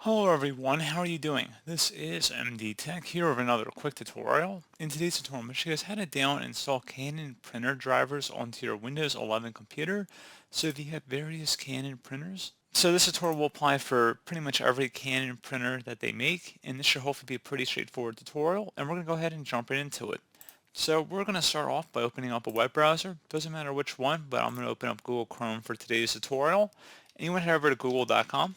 Hello everyone, how are you doing? This is MD Tech here with another quick tutorial. In today's tutorial, I'm going to show you guys how to download and install Canon printer drivers onto your Windows 11 computer. So if you have various Canon printers. So this tutorial will apply for pretty much every Canon printer that they make, and this should hopefully be a pretty straightforward tutorial, and we're going to go ahead and jump right into it. So we're going to start off by opening up a web browser. Doesn't matter which one, but I'm going to open up Google Chrome for today's tutorial. And you want to head over to google.com.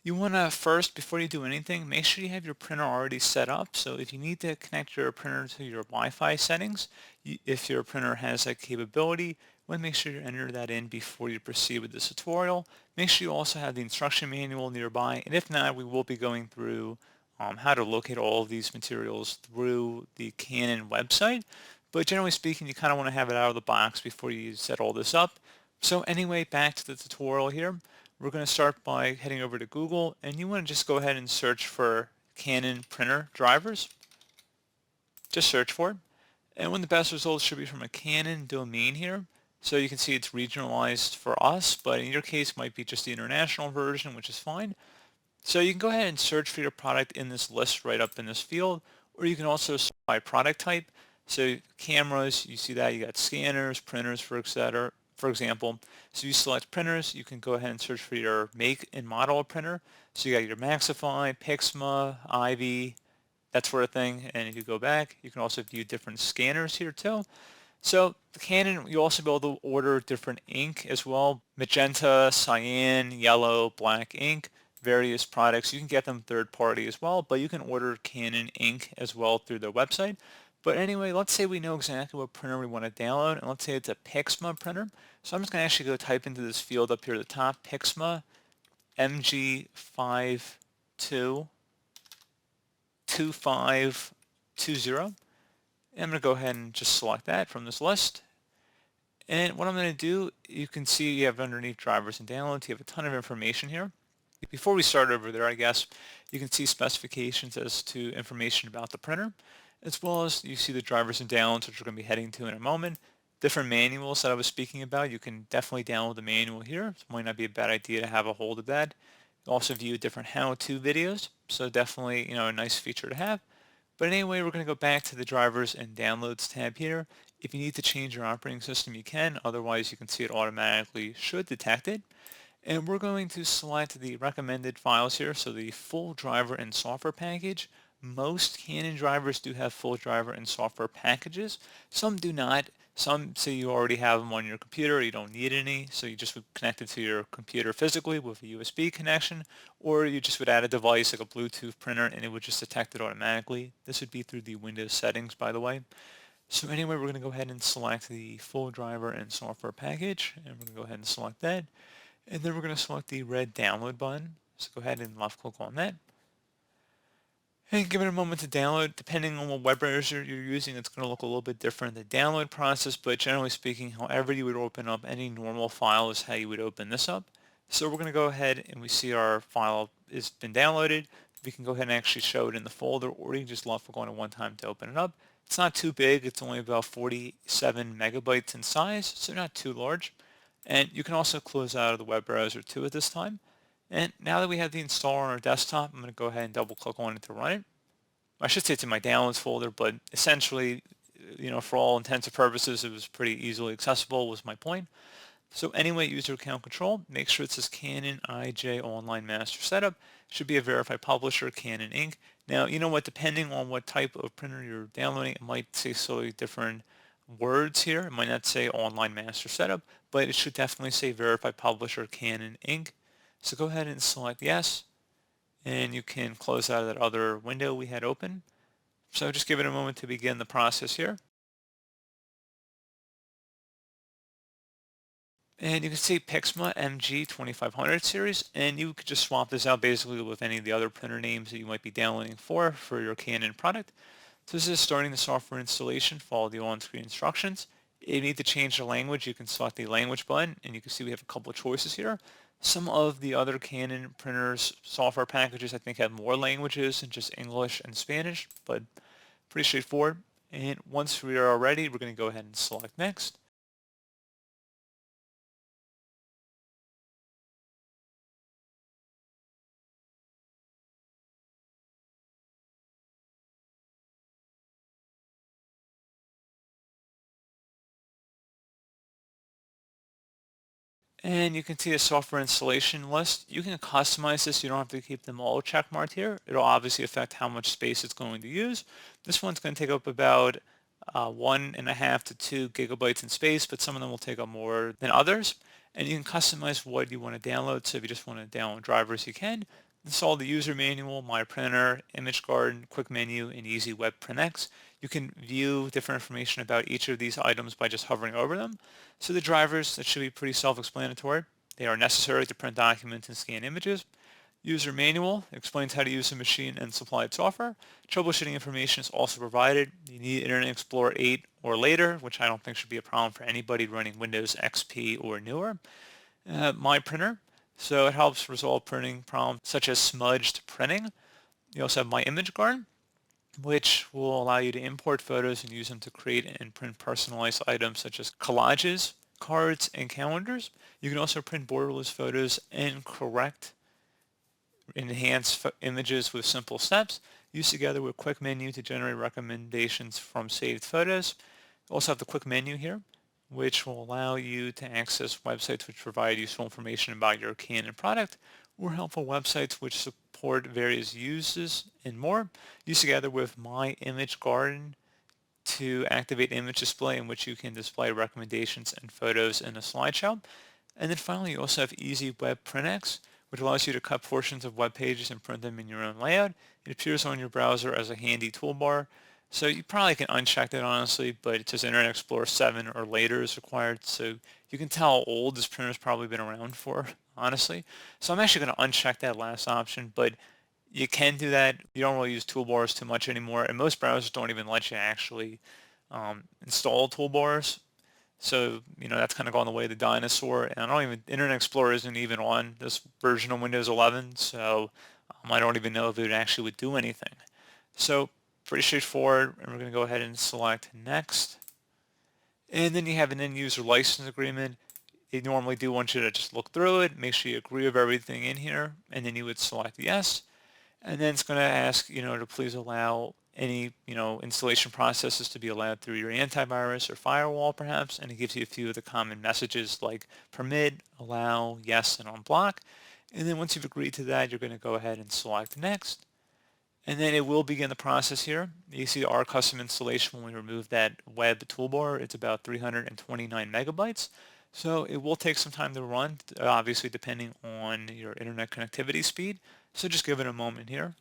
You want to first, before you do anything, make sure you have your printer already set up. So if you need to connect your printer to your Wi-Fi settings, if your printer has that capability, you want to make sure you enter that in before you proceed with this tutorial. Make sure you also have the instruction manual nearby, and if not, we will be going through how to locate all of these materials through the Canon website. But generally speaking, you kind of want to have it out of the box before you set all this up. So anyway, back to the tutorial here. We're going to start by heading over to Google, and you want to just go ahead and search for Canon printer drivers. Just search for it. And one of the best results should be from a Canon domain here. So you can see it's regionalized for us, but in your case it might be just the international version, which is fine. So you can go ahead and search for your product in this list right up in this field, or you can also search by product type. So cameras, you see that you got scanners, printers, etc. For example, so you select printers, you can go ahead and search for your make and model of printer. So you got your Maxify, Pixma, Ivy, that sort of thing. And if you go back, you can also view different scanners here too. So the Canon, you'll also be able to order different ink as well. Magenta, cyan, yellow, black ink, various products. You can get them third party as well, but you can order Canon ink as well through their website. But anyway, let's say we know exactly what printer we want to download, and let's say it's a Pixma printer. So I'm just going to actually go type into this field up here at the top, Pixma MG5222520. And I'm going to go ahead and just select that from this list. And what I'm going to do, you can see you have underneath drivers and downloads, you have a ton of information here. Before we start over there, I guess, you can see specifications as to information about the printer, as well as you see the drivers and downloads, which we're going to be heading to in a moment. Different manuals that I was speaking about, you can definitely download the manual here. It might not be a bad idea to have a hold of that. You also view different how-to videos, so definitely, a nice feature to have. But anyway, we're going to go back to the drivers and downloads tab here. If you need to change your operating system, you can. Otherwise, you can see it automatically should detect it. And we're going to select the recommended files here. So the full driver and software package. Most Canon drivers do have full driver and software packages. Some do not. Some say you already have them on your computer, you don't need any, so you just would connect it to your computer physically with a USB connection, or you just would add a device like a Bluetooth printer and it would just detect it automatically. This would be through the Windows settings, by the way. So anyway, we're going to go ahead and select the full driver and software package, and we're going to go ahead and select that. And then we're going to select the red download button. So go ahead and left click on that. And give it a moment to download. Depending on what web browser you're using, it's going to look a little bit different, the download process, but generally speaking, however you would open up any normal file is how you would open this up. So we're going to go ahead and we see our file has been downloaded. We can go ahead and actually show it in the folder, or you can just left click on it one time to open it up. It's not too big. It's only about 47 megabytes in size, so not too large. And you can also close out of the web browser too at this time. And now that we have the installer on our desktop, I'm going to go ahead and double click on it to run it. I should say it's in my downloads folder, but essentially, for all intents and purposes, it was pretty easily accessible was my point. So anyway, user account control, make sure it says Canon IJ Online Master Setup. Should be a verified publisher, Canon Inc. Now, you know what, depending on what type of printer you're downloading, it might say slightly different words here. It might not say Online Master Setup, but it should definitely say verified publisher, Canon Inc. So go ahead and select yes, and you can close out of that other window we had open. So just give it a moment to begin the process here. And you can see Pixma MG2500 series, and you could just swap this out basically with any of the other printer names that you might be downloading for your Canon product. So this is starting the software installation. Follow the on-screen instructions. If you need to change the language, you can select the language button, and you can see we have a couple of choices here. Some of the other Canon printers software packages I think have more languages than just English and Spanish, but pretty straightforward. And once we are ready, we're going to go ahead and select next. And you can see a software installation list. You can customize this. You don't have to keep them all checkmarked here. It'll obviously affect how much space it's going to use. This one's going to take up about 1.5 to 2 gigabytes in space, but some of them will take up more than others. And you can customize what you want to download. So if you just want to download drivers, you can. Install the user manual, My Printer, Image Garden, Quick Menu, and Easy Web PrintX. You can view different information about each of these items by just hovering over them. So the drivers, that should be pretty self-explanatory. They are necessary to print documents and scan images. User manual explains how to use the machine and supplied software. Troubleshooting information is also provided. You need Internet Explorer 8 or later, which I don't think should be a problem for anybody running Windows XP or newer. My Printer, so it helps resolve printing problems such as smudged printing. You also have My Image Garden, which will allow you to import photos and use them to create and print personalized items such as collages, cards, and calendars. You can also print borderless photos and correct enhance images with simple steps. Use together with Quick Menu to generate recommendations from saved photos. You also have the Quick Menu here, which will allow you to access websites which provide useful information about your Canon product, or helpful websites which support various uses and more. Use together with My Image Garden to activate image display, in which you can display recommendations and photos in a slideshow. And then finally, you also have Easy Web PrintX, which allows you to cut portions of web pages and print them in your own layout. It appears on your browser as a handy toolbar. So you probably can uncheck that honestly, but it says Internet Explorer 7 or later is required. So you can tell how old this printer's probably been around for, honestly. So I'm actually going to uncheck that last option, but you can do that. You don't really use toolbars too much anymore, and most browsers don't even let you actually install toolbars. So, that's kind of gone the way of the dinosaur. And Internet Explorer isn't even on this version of Windows 11, so I don't even know if it actually would do anything. So, pretty straightforward, and we're going to go ahead and select Next. And then you have an end user license agreement. They normally do want you to just look through it, make sure you agree with everything in here, and then you would select Yes. And then it's going to ask, to please allow any, installation processes to be allowed through your antivirus or firewall perhaps. And it gives you a few of the common messages like permit, allow, yes, and unblock. And then once you've agreed to that, you're going to go ahead and select next. And then it will begin the process here. You see our custom installation when we remove that web toolbar. It's about 329 megabytes. So it will take some time to run, obviously depending on your internet connectivity speed. So just give it a moment here.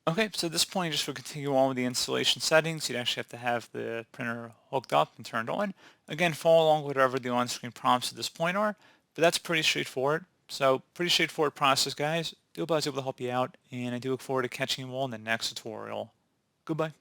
Okay, so at this point, just to continue on with the installation settings, you'd actually have to have the printer hooked up and turned on. Again, follow along with whatever the on-screen prompts at this point are, but that's pretty straightforward. So pretty straightforward process, guys. Do hope I was able to help you out, and I do look forward to catching you all in the next tutorial. Goodbye.